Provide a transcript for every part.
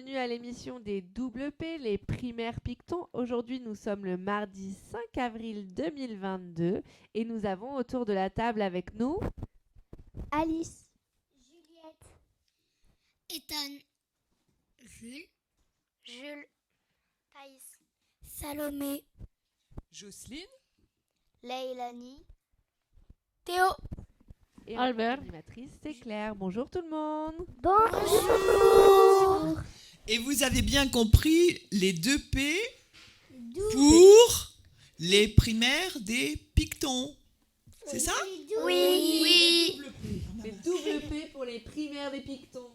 bienvenue à l'émission des Double P, les primaires Pictons. Aujourd'hui, nous sommes le mardi 5 avril 2022 et nous avons autour de la table avec nous Alice, Juliette, Ethan, Jules, Thaïs, Salomé, Jocelyne, Leilani, Théo, et Albert. notre animatrice, c'est Claire. Bonjour tout le monde. bonjour. et vous avez bien compris les 2 P pour les primaires des Pictons. C'est ça? Oui. C'est double P pour les primaires des Pictons.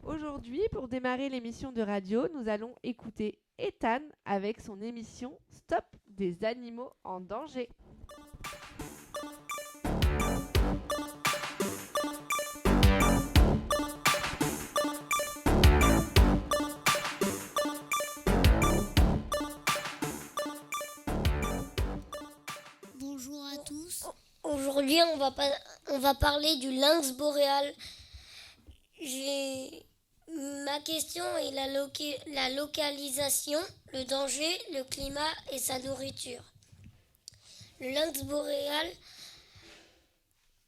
Aujourd'hui, pour démarrer l'émission de radio, nous allons écouter Ethan avec son émission Stop des animaux en danger. bonjour à tous. Aujourd'hui, on va parler du lynx boréal. Ma question est la localisation, le danger, le climat et sa nourriture. Le lynx boréal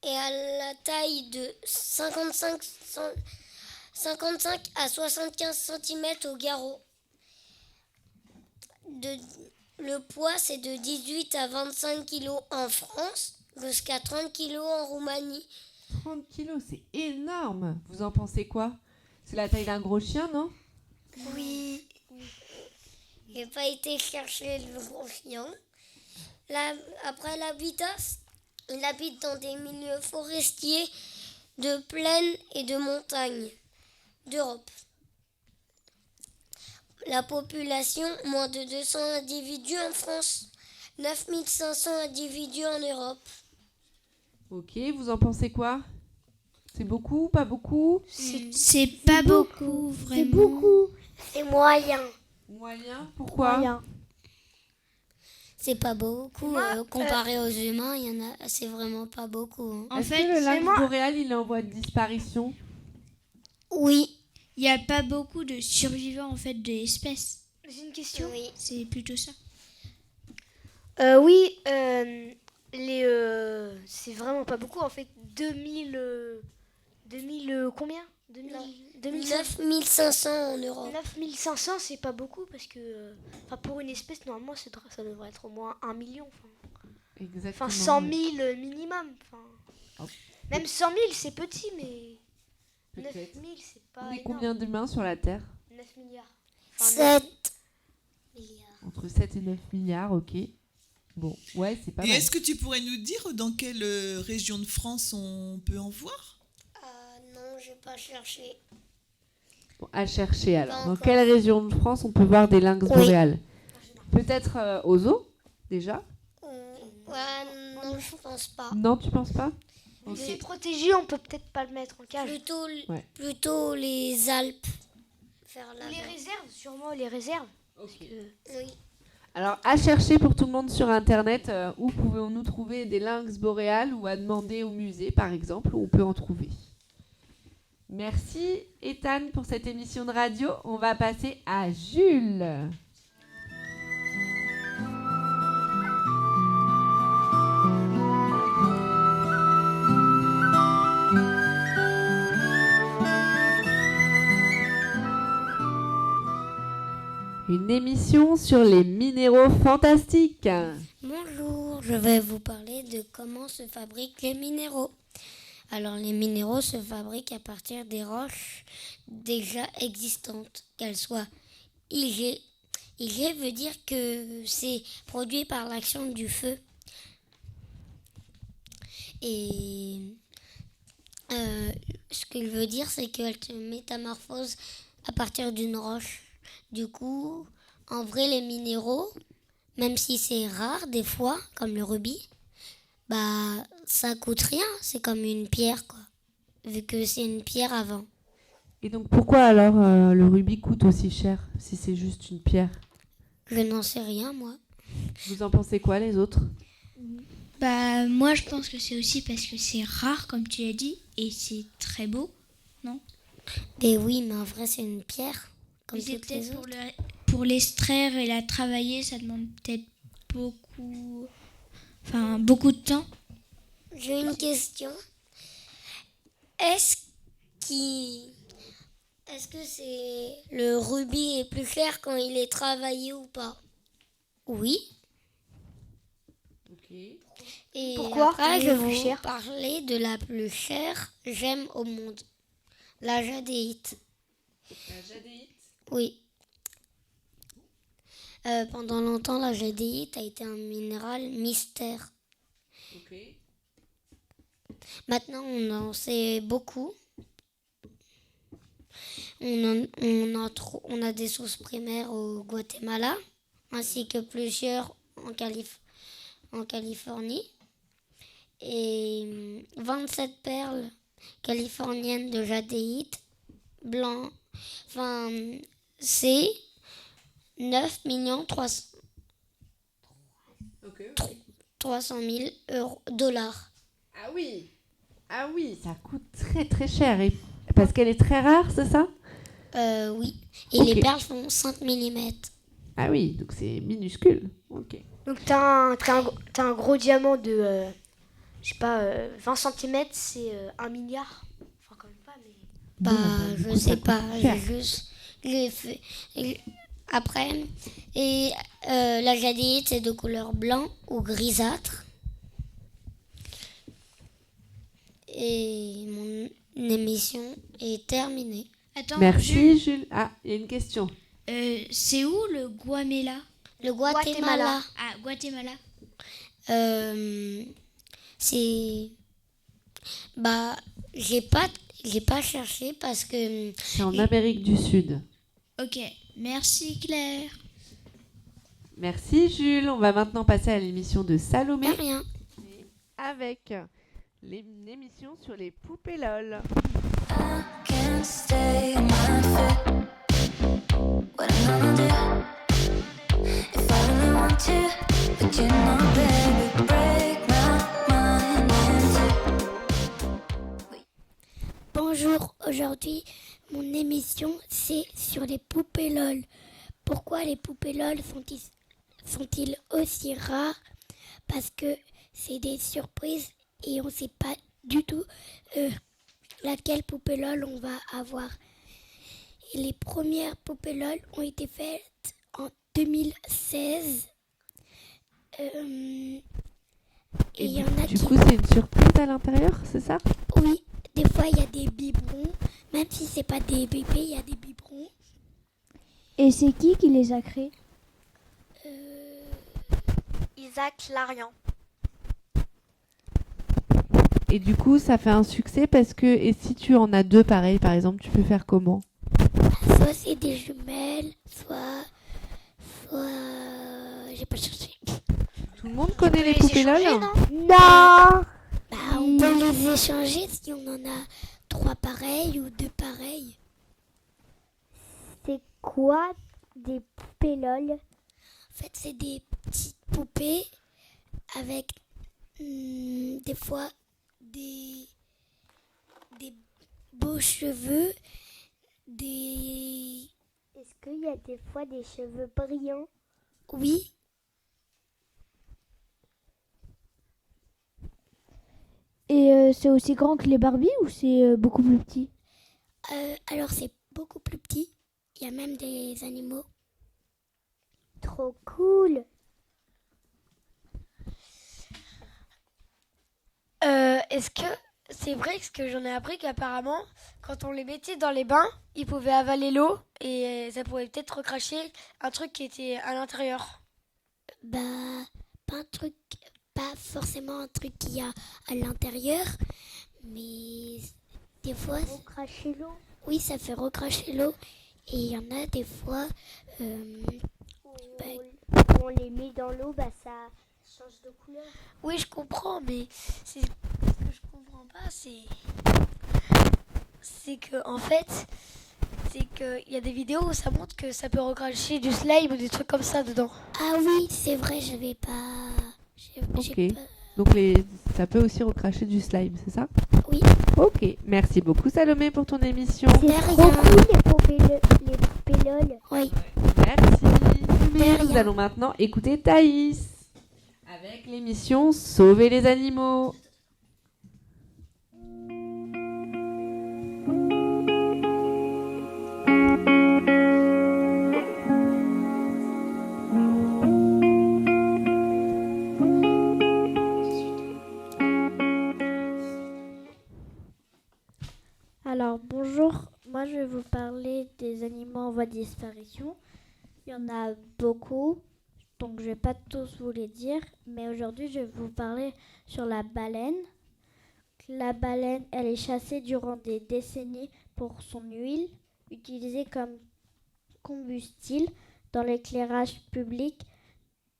est à la taille de 55 à 75 cm au garrot. Le poids, c'est de 18 à 25 kg en France, jusqu'à 30 kg en Roumanie. 30 kilos, c'est énorme. Vous en pensez quoi? C'est la taille d'un gros chien, non? Oui. J'ai pas été chercher le gros chien. Après l'habitat, il habite dans des milieux forestiers de plaine et de montagne d'Europe. La population, moins de 200 individus en France, 9500 individus en Europe. Ok, vous en pensez quoi? C'est beaucoup, pas beaucoup? C'est pas beaucoup, vraiment. C'est beaucoup. C'est moyen. Moyen? Pourquoi? Moyen. C'est pas beaucoup. Comparé aux humains, c'est vraiment pas beaucoup. Est-ce que le lynx boréal, il est en voie de disparition? Oui. Il n'y a pas beaucoup de survivants en fait de l'espèce. J'ai une question. Oui. C'est plutôt ça. Oui, c'est vraiment pas beaucoup en fait. 2000 combien 9500 en Europe. 9500, c'est pas beaucoup parce que pour une espèce, normalement, ça devrait être au moins 1 million. Exactement. 100 000 minimum. Hop. Même 100 000, c'est petit, mais 9 Peut-être. 000, c'est pas On est énorme. combien d'humains sur la Terre? 9 milliards. 7 milliards. Entre 7 et 9 milliards, ok. Bon, ouais, c'est pas Et mal. est-ce que tu pourrais nous dire dans quelle région de France on peut en voir? Non, j'ai pas cherché. Bon, à chercher alors. Pas Dans encore. quelle région de France on peut voir des lynx boréales? Peut-être aux zoo, déjà? Non, je pense pas. Non, tu penses pas? Ok. C'est protégé, on peut peut-être pas le mettre en cage. Plutôt les Alpes. Vers là. Les réserves, sûrement les réserves. Oui. Alors, à chercher pour tout le monde sur Internet, où pouvons-nous trouver des lynx boréales ou à demander au musée, par exemple, où on peut en trouver. Merci, Ethan, pour cette émission de radio. On va passer à Jules. Une émission sur les minéraux fantastiques. Bonjour, je vais vous parler de comment se fabriquent les minéraux. Alors, les minéraux se fabriquent à partir des roches déjà existantes, qu'elles soient IG. IG veut dire que c'est produit par l'action du feu. Et ce qu'il veut dire, c'est qu'elle se métamorphose à partir d'une roche. Du coup, en vrai, les minéraux, même si c'est rare des fois, comme le rubis, ça coûte rien. C'est comme une pierre, quoi. Vu que c'est une pierre avant. Et donc, pourquoi alors le rubis coûte aussi cher, si c'est juste une pierre? Je n'en sais rien, moi. Vous en pensez quoi, les autres? Moi, je pense que c'est aussi parce que c'est rare, comme tu l'as dit, et c'est très beau, non? Et oui, mais en vrai, c'est une pierre, comme Mais c'est toutes les peut-être autres. pour l'extraire et la travailler, ça demande peut-être beaucoup de temps. J'ai une question. Est-ce que c'est le rubis est plus cher quand il est travaillé ou pas? Oui. Et Pourquoi après, il je est vais plus vous cher parler de la plus chère gemme au monde. La jadéite. La jadéite. Oui. Pendant longtemps, la jadéite a été un minéral mystère. Ok. Maintenant, on en sait beaucoup. On a des sources primaires au Guatemala, ainsi que plusieurs en Californie. Et 27 perles californiennes de jadéite blanc. Enfin, c'est 9 300 000 dollars. Ah oui. Ah oui, ça coûte très très cher. Parce qu'elle est très rare, c'est ça? Oui. Et Ok. les perles font 5 mm. Ah oui, donc c'est minuscule. Ok. Donc t'as un gros diamant de, je sais pas, 20 cm, c'est 1 milliard. Enfin quand même pas, mais... Bah, du je coup, ça sais coûte pas. cher. J'ai juste l'ai fait. Après, la jadéite, c'est de couleur blanc ou grisâtre. Et mon émission est terminée. Attends, Merci Jules. Ah, il y a une question. c'est où le Guamela? Le Guatemala, Ah, Guatemala. c'est... Bah, j'ai pas cherché parce que... C'est en Amérique du Sud. Ok, merci Claire. Merci Jules. On va maintenant passer à l'émission de Salomé De rien. avec l'émission sur les poupées LOL. Can't stay on my feet. What I'm gonna do if I really want to, but you know, baby, break my mind into. Bonjour, aujourd'hui, mon émission, c'est sur les poupées LOL. Pourquoi les poupées LOL sont-ils aussi rares? Parce que c'est des surprises et on ne sait pas du tout laquelle poupée LOL on va avoir. Et les premières poupées LOL ont été faites en 2016. Et il y en a Du qui... coup, c'est une surprise à l'intérieur, c'est ça? Oui, des fois il y a des biberons. Même si c'est pas des bébés, il y a des biberons. Et c'est qui les a créés? Isaac Larian. Et du coup, ça fait un succès parce que, et si tu en as deux pareils, par exemple, tu peux faire comment? Soit c'est des jumelles, soit j'ai pas cherché. Tout le monde connaît les poupées LOL? Non. Bah, on peut les échanger si on en a 3 pareils ou 2 pareils. C'est quoi des poupées LOL? En fait, c'est des petites poupées avec des fois des beaux cheveux, des... Est-ce qu'il y a des fois des cheveux brillants? Oui, Et c'est aussi grand que les Barbie ou c'est beaucoup plus petit? alors c'est beaucoup plus petit. Il y a même des animaux. Trop cool. Est-ce que c'est vrai ce que j'en ai appris qu'apparemment, quand on les mettait dans les bains, ils pouvaient avaler l'eau et ça pouvait peut-être recracher un truc qui était à l'intérieur. Bah, pas forcément un truc qu'il y a à l'intérieur, mais des fois, Cracher l'eau. oui, ça fait recracher l'eau. Et il y en a des fois, On les met dans l'eau, bah ça change de couleur. Oui, je comprends, mais ce que je comprends pas, c'est que en fait, c'est qu'il y a des vidéos où ça montre que ça peut recracher du slime ou des trucs comme ça dedans. ah oui, c'est vrai, j'avais pas... j'ai Ok. pas- Donc ça peut aussi recracher du slime, c'est ça? Oui. Ok, merci beaucoup Salomé pour ton émission. C'est De trop rien. cool les poupées LOL. Oui. Merci. De Nous rien. allons maintenant écouter Thaïs avec l'émission Sauver les animaux. Alors bonjour, moi je vais vous parler des animaux en voie de disparition. Il y en a beaucoup, donc je vais pas tous vous les dire, mais aujourd'hui je vais vous parler sur la baleine. La baleine, elle est chassée durant des décennies pour son huile, utilisée comme combustible dans l'éclairage public,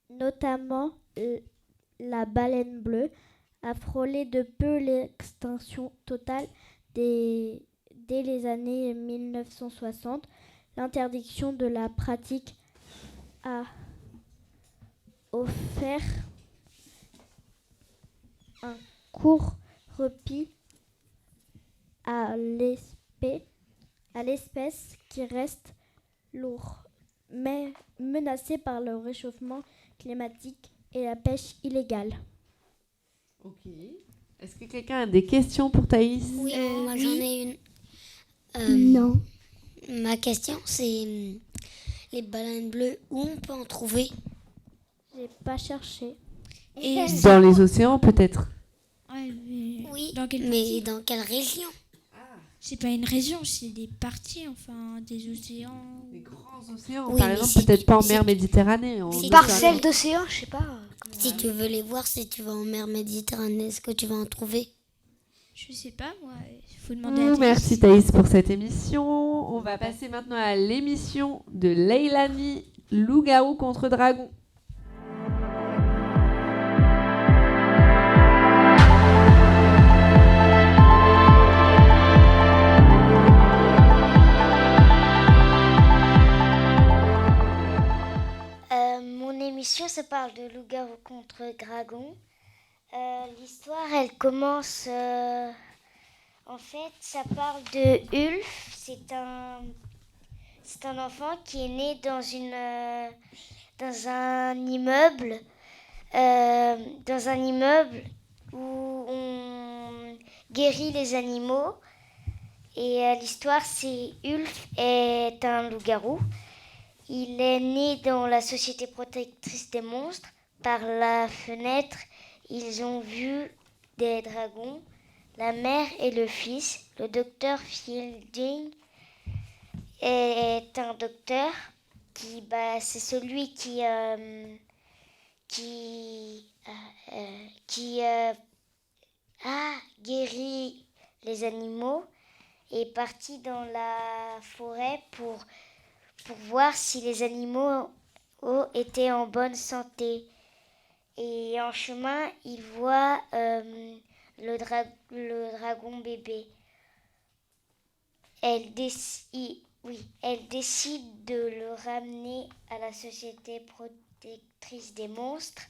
notamment la baleine bleue, a frôlé de peu l'extinction totale dès les années 1960. L'interdiction de la pratique a offert un court repli à l'espèce qui reste lourd, mais menacée par le réchauffement climatique et la pêche illégale. Ok. Est-ce que quelqu'un a des questions pour Thaïs? Oui, moi j'en ai une. Non. Ma question c'est les baleines bleues, où on peut en trouver? J'ai pas cherché. Et Dans les océans peut-être. ouais, mais Oui, dans quelle mais partie? dans quelle région? C'est pas une région, c'est des parties, enfin, des océans. Les grands océans, Oui, par mais exemple, si peut-être tu- pas en si mer tu- Méditerranée. En si tu- Parcelle d'océan, je sais pas. Si tu veux les voir, si tu vas en mer Méditerranée, est-ce que tu vas en trouver? Je sais pas, moi, il faut demander à Thaïs. Merci Thaïs pour cette émission. On va passer maintenant à l'émission de Leilani, Loup-garou contre dragon. Mon émission, ça parle de loup-garou contre dragon. L'histoire, elle commence... en fait, ça parle de Ulf. C'est un enfant qui est né dans un immeuble. Dans un immeuble où on guérit les animaux. Et l'histoire, c'est Ulf est un loup-garou. Il est né dans la Société protectrice des monstres. Par la fenêtre, ils ont vu des dragons, la mère et le fils. Le docteur Fielding est un docteur c'est celui qui a guéri les animaux et est parti dans la forêt pour voir si les animaux étaient en bonne santé. Et en chemin, il voit le dragon bébé. Elle décide de le ramener à la Société protectrice des monstres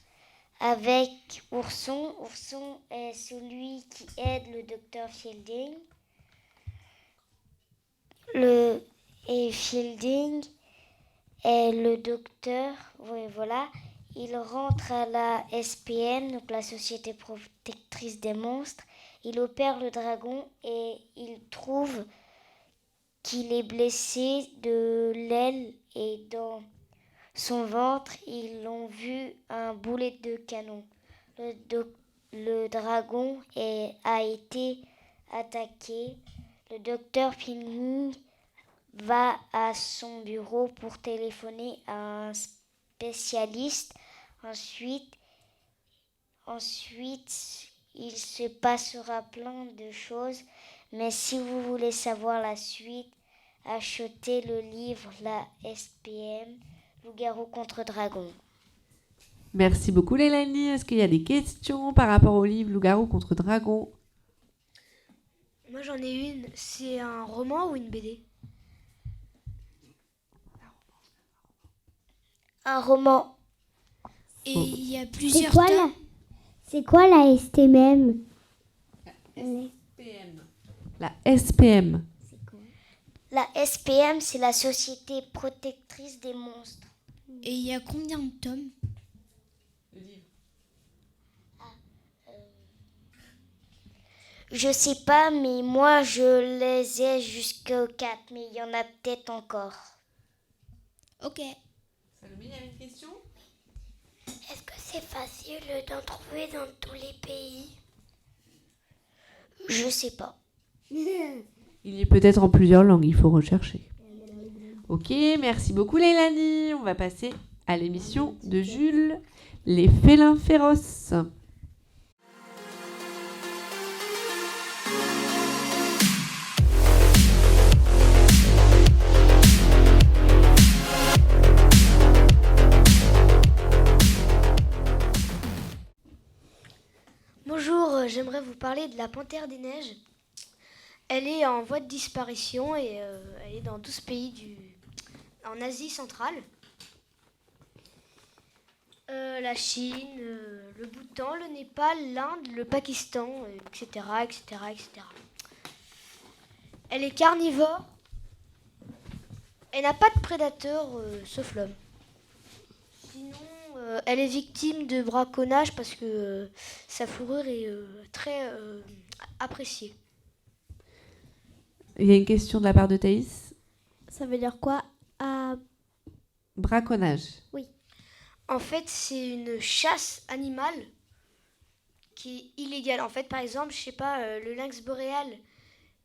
avec Ourson. Ourson est celui qui aide le docteur Fielding. Et Fielding est le docteur. Oui, voilà. Il rentre à la SPM, donc la Société protectrice des monstres. Il opère le dragon et il trouve qu'il est blessé de l'aile et dans son ventre, ils ont vu un boulet de canon. Le dragon a été attaqué. Le docteur Fielding va à son bureau pour téléphoner à un spécialiste. Ensuite, il se passera plein de choses. Mais si vous voulez savoir la suite, achetez le livre La SPM, Loup-garou contre dragon. Merci beaucoup Leilani. Est-ce qu'il y a des questions par rapport au livre Loup-garou contre dragon? Moi j'en ai une. C'est un roman ou une BD? Un roman. Et il y a C'est plusieurs quoi, tomes. c'est quoi la STMM? La SPM. La SPM, c'est la Société protectrice des monstres. Et il y a combien de tomes? Je sais pas, mais moi je les ai jusqu'au 4, mais il y en a peut-être encore. Ok. Salomé, il y avait une question? Est-ce que c'est facile d'en trouver dans tous les pays? Je sais pas. Il est peut-être en plusieurs langues, il faut rechercher. Ok, merci beaucoup Leilani. On va passer à l'émission de Jules, Les félins féroces. Bonjour, j'aimerais vous parler de la panthère des neiges. Elle est en voie de disparition et elle est dans 12 pays en Asie centrale. La Chine, le Bhoutan, le Népal, l'Inde, le Pakistan, etc., etc., etc. Elle est carnivore. Elle n'a pas de prédateur sauf l'homme. Sinon, elle est victime de braconnage parce que sa fourrure est très appréciée. Il y a une question de la part de Thaïs. Ça veut dire quoi? Braconnage. En fait, c'est une chasse animale qui est illégale. En fait, par exemple, je sais pas, le lynx boréal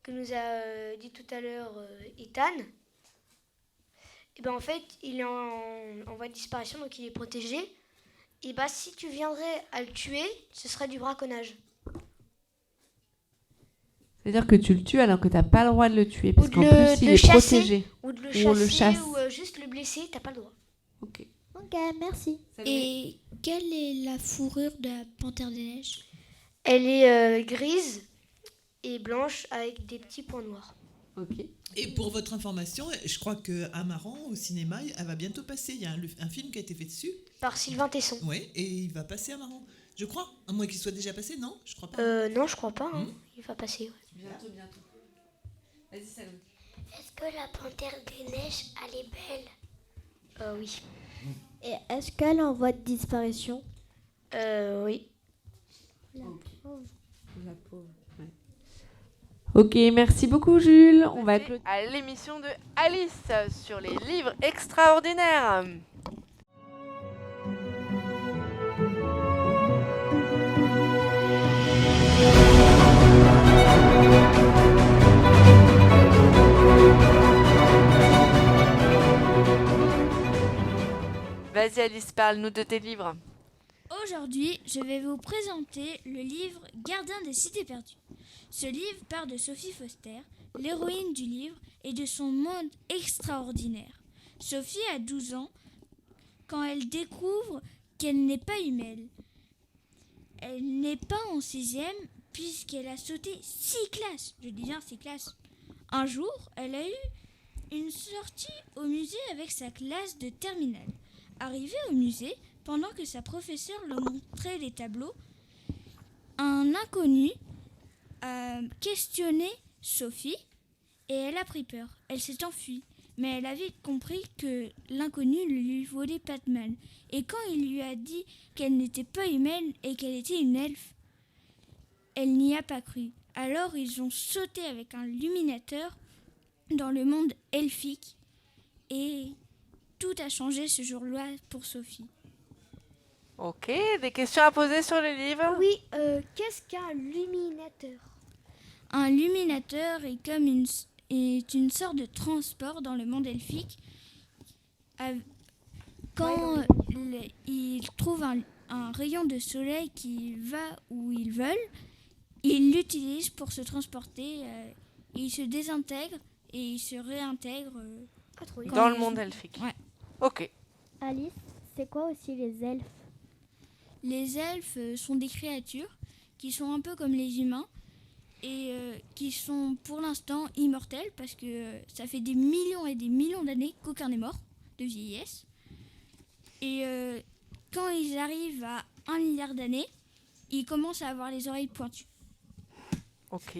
que nous a dit tout à l'heure Ethan, et ben en fait, il est en voie de disparition, donc il est protégé. Et ben si tu viendrais à le tuer, ce serait du braconnage. C'est-à-dire que tu le tues alors que tu n'as pas le droit de le tuer, parce Ou de qu'en le- plus, il de est chasser. protégé. Ou de le Ou on le chasser, chasse. ou juste le blesser, t'as pas le droit. Ok. Ok, merci. Et quelle est la fourrure de la panthère des neiges? Elle est grise et blanche avec des petits points noirs. Ok. Et pour votre information, je crois que Amaran au cinéma, elle va bientôt passer. Il y a un film qui a été fait dessus. Par Sylvain Tesson. Oui, et il va passer Amaran. Je crois. À moins qu'il soit déjà passé, non? Je crois pas. Non, je crois pas. Hein. Il va passer. Ouais. Bientôt. Vas-y, Salomé. Est-ce que la panthère des neiges, elle est belle? Oui. Et est-ce qu'elle est en voie de disparition? Oui. La pauvre. Ouais. Ok, merci beaucoup Jules. On va clôturer à l'émission de Alice sur les livres extraordinaires. Vas-y Alice, parle-nous de tes livres. Aujourd'hui, je vais vous présenter le livre Gardien des cités perdues. Ce livre part de Sophie Foster, l'héroïne du livre, et de son monde extraordinaire. Sophie a 12 ans quand elle découvre qu'elle n'est pas humaine. Elle n'est pas en 6e puisqu'elle a sauté 6 classes. Je dis bien 6 classes. Un jour, elle a eu une sortie au musée avec sa classe de terminale. Arrivée au musée, pendant que sa professeure leur montrait les tableaux, un inconnu a questionné Sophie et elle a pris peur. Elle s'est enfuie, mais elle a vite compris que l'inconnu ne lui volait pas de mal. Et quand il lui a dit qu'elle n'était pas humaine et qu'elle était une elfe, elle n'y a pas cru. Alors ils ont sauté avec un luminateur dans le monde elfique et tout a changé ce jour-là pour Sophie. Ok, des questions à poser sur le livre? Oui, qu'est-ce qu'un luminateur? Un luminateur est comme est une sorte de transport dans le monde elfique. Quand ils trouvent un rayon de soleil qui va où ils veulent, ils l'utilisent pour se transporter. Ils se désintègrent et ils se réintègrent Dans le monde elfique. Ouais. Ok. Alice, c'est quoi aussi les elfes? Les elfes sont des créatures qui sont un peu comme les humains et qui sont pour l'instant immortels parce que ça fait des millions et des millions d'années qu'aucun n'est mort de vieillesse. Et quand ils arrivent à 1 milliard d'années, ils commencent à avoir les oreilles pointues. Ok.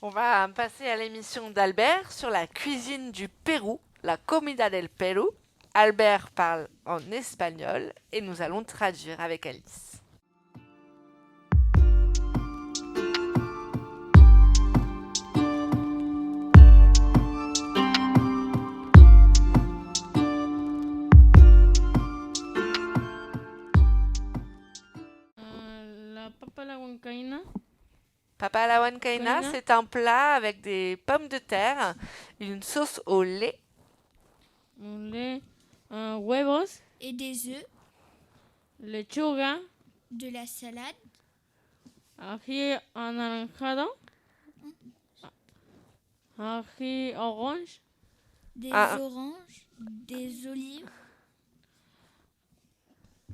On va passer à l'émission d'Albert sur la cuisine du Pérou, la comida del Pérou. Albert parle en espagnol et nous allons traduire avec Alice. La papa a la huancaína. Papa a la huancaína, Huancaína. c'est un plat avec des pommes de terre, une sauce au lait, Un lait, huevos, Et des œufs, lechuga, de la salade, ají anaranjado, ají orange, des Ah. oranges, des olives,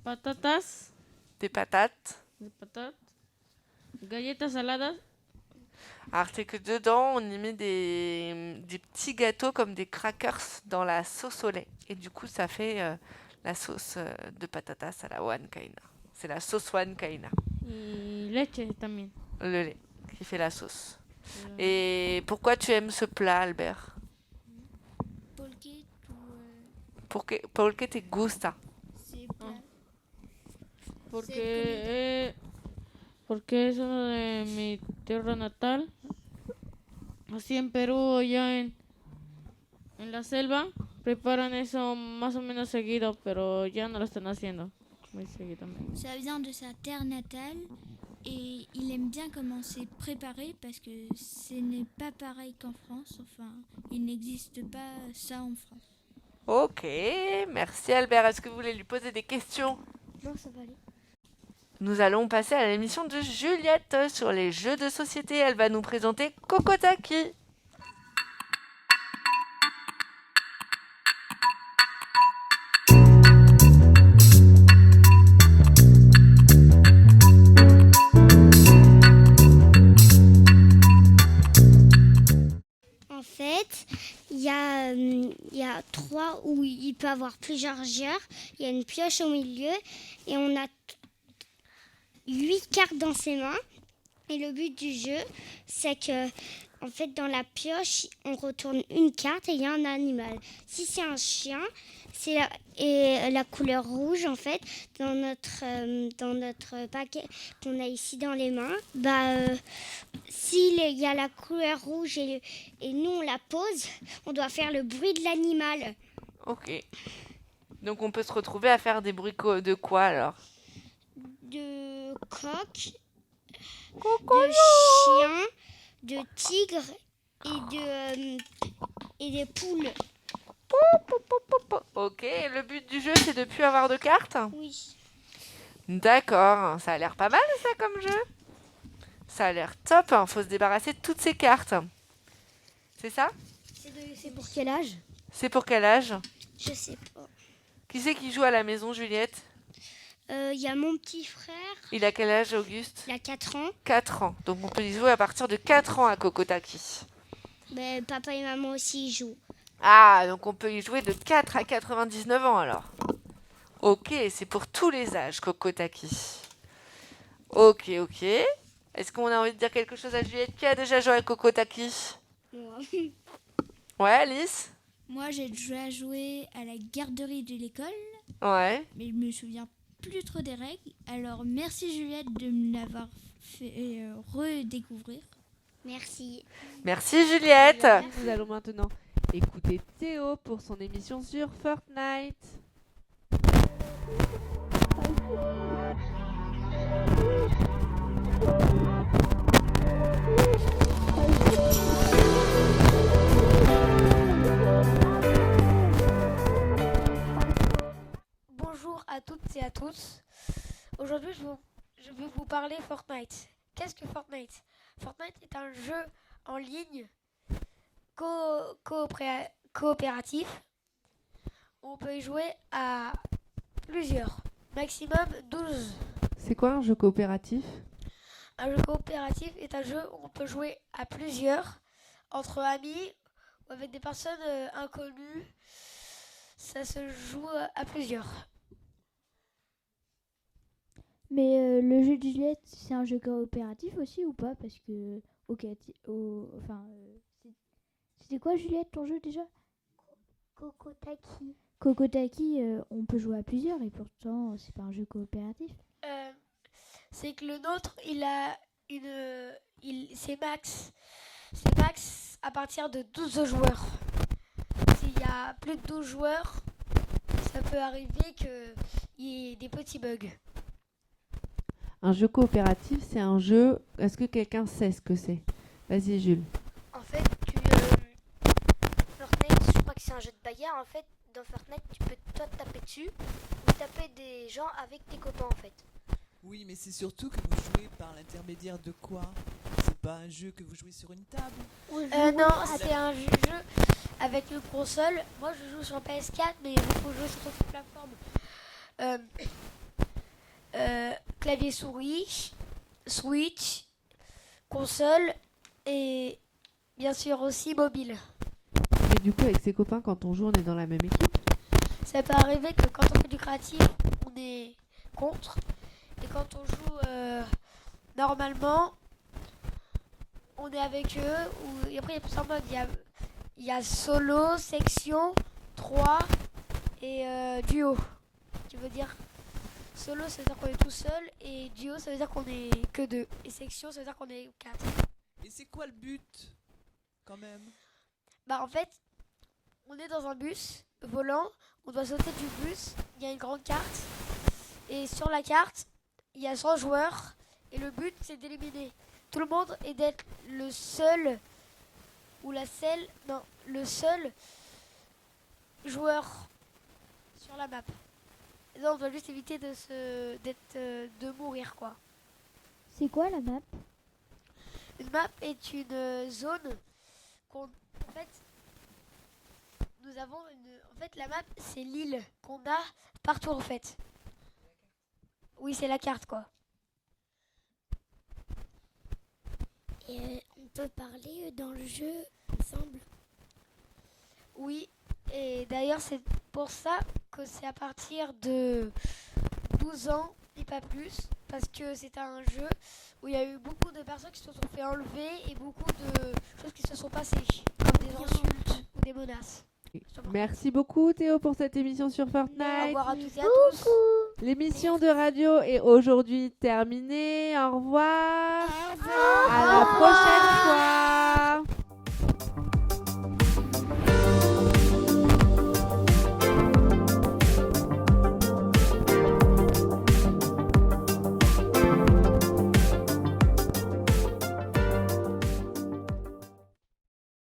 patatas, des patates. galletas saladas, Alors c'est que dedans, on y met des petits gâteaux comme des crackers dans la sauce au lait. Et du coup, ça fait la sauce de patatas à la huancaína. C'est la sauce huancaína, y leche también. le lait, qui fait la sauce. Et pourquoi tu aimes ce plat, Albert? ¿Por qué te gusta? c'est Porque es uno de mi tierra natal. Así en Perú, allá en la selva, preparan eso más o menos seguido, pero ya no lo están haciendo muy seguido. Ça vient de sa terre natale et il aime bien comment c'est préparé parce que ce n'est pas pareil qu'en France. Enfin, il n'existe pas ça en France. Ok, merci Albert. Est-ce que vous voulez lui poser des questions? Non, ça va aller. Nous allons passer à l'émission de Juliette sur les jeux de société. Elle va nous présenter Kokotaki. En fait, il y a 3 où il peut avoir plusieurs joueurs. Il y a une pioche au milieu et on a 8 cartes dans ses mains. Et le but du jeu, c'est que, en fait, dans la pioche, on retourne une carte et il y a un animal. Si c'est un chien, c'est la couleur rouge, en fait, dans notre paquet qu'on a ici dans les mains. S'il y a la couleur rouge et nous, on la pose, on doit faire le bruit de l'animal. Ok. Donc on peut se retrouver à faire des bruits de quoi alors? De coq, de chien, de tigre et de poules. Ok, et le but du jeu c'est de plus avoir de cartes? Oui. D'accord, ça a l'air pas mal ça comme jeu. Ça a l'air top, hein. Faut se débarrasser de toutes ces cartes. C'est ça? C'est pour quel âge? C'est pour quel âge? Je sais pas. Qui c'est qui joue à la maison, Juliette? Il y a mon petit frère, Il a quel âge, Auguste? il a 4 ans. 4 ans. Donc on peut y jouer à partir de 4 ans à Kokotaki. Papa et maman aussi y jouent. Ah, donc on peut y jouer de 4 à 99 ans alors. Ok, c'est pour tous les âges, Kokotaki. Ok. Est-ce qu'on a envie de dire quelque chose à Juliette qui a déjà joué à Kokotaki? Moi. Ouais, Alice? Moi, j'ai déjà joué à la garderie de l'école, Ouais. mais je me souviens plus trop des règles. Alors, merci Juliette de me l'avoir fait redécouvrir. Merci. Merci Juliette. Nous allons maintenant écouter Théo pour son émission sur Fortnite. Bonjour à toutes et à tous. Aujourd'hui, je vais vous parler Fortnite. Qu'est-ce que Fortnite? Fortnite est un jeu en ligne coopératif. On peut y jouer à plusieurs, maximum 12. C'est quoi un jeu coopératif? Un jeu coopératif est un jeu où on peut jouer à plusieurs, entre amis ou avec des personnes inconnues. Ça se joue à plusieurs. Mais le jeu de Juliette, c'est un jeu coopératif aussi ou pas? Parce que C'était quoi, Juliette, ton jeu déjà? Cocotaki. Cocotaki, on peut jouer à plusieurs et pourtant c'est pas un jeu coopératif. C'est que le nôtre, c'est max. C'est max à partir de 12 joueurs. S'il y a plus de 12 joueurs, ça peut arriver qu'il y ait des petits bugs. Un jeu coopératif, c'est un jeu... Est-ce que quelqu'un sait ce que c'est? Vas-y, Jules. En fait, Fortnite, je crois que c'est un jeu de bagarre. En fait, dans Fortnite, tu peux toi te taper dessus ou taper des gens avec tes copains en fait. Oui, mais c'est surtout que vous jouez par l'intermédiaire de quoi? C'est pas un jeu que vous jouez sur une table? Non, c'est un jeu avec une console. Moi, je joue sur PS4, mais il faut jouer sur toutes les plateformes. Clavier souris, Switch, console et bien sûr aussi mobile. Et du coup, avec ses copains, quand on joue, on est dans la même équipe? Ça peut arriver que quand on fait du créatif, on est contre. Et quand on joue normalement, on est avec eux. Et après, il y a plusieurs modes. Il y a solo, section, 3 et duo. Qui veut dire solo, ça veut dire qu'on est tout seul. Et duo, ça veut dire qu'on est que 2. Et section, ça veut dire qu'on est 4. Et c'est quoi le but, quand même? Bah en fait, on est dans un bus volant. On doit sauter du bus. Il y a une grande carte. Et sur la carte, il y a 100 joueurs et le but c'est d'éliminer tout le monde et d'être le seul le seul joueur sur la map. Et donc on doit juste éviter de mourir quoi. C'est quoi la map? Une map est une zone en fait nous avons en fait la map c'est l'île qu'on a partout en fait. Oui, c'est la carte, quoi. Et on peut parler dans le jeu ensemble. Oui, et d'ailleurs, c'est pour ça que c'est à partir de 12 ans et pas plus. Parce que c'est un jeu où il y a eu beaucoup de personnes qui se sont fait enlever et beaucoup de choses qui se sont passées, comme des insultes ou des menaces. Merci beaucoup Théo pour cette émission sur Au Fortnite. revoir à toutes et à tous. L'émission de radio est aujourd'hui terminée. Au revoir. À la prochaine fois.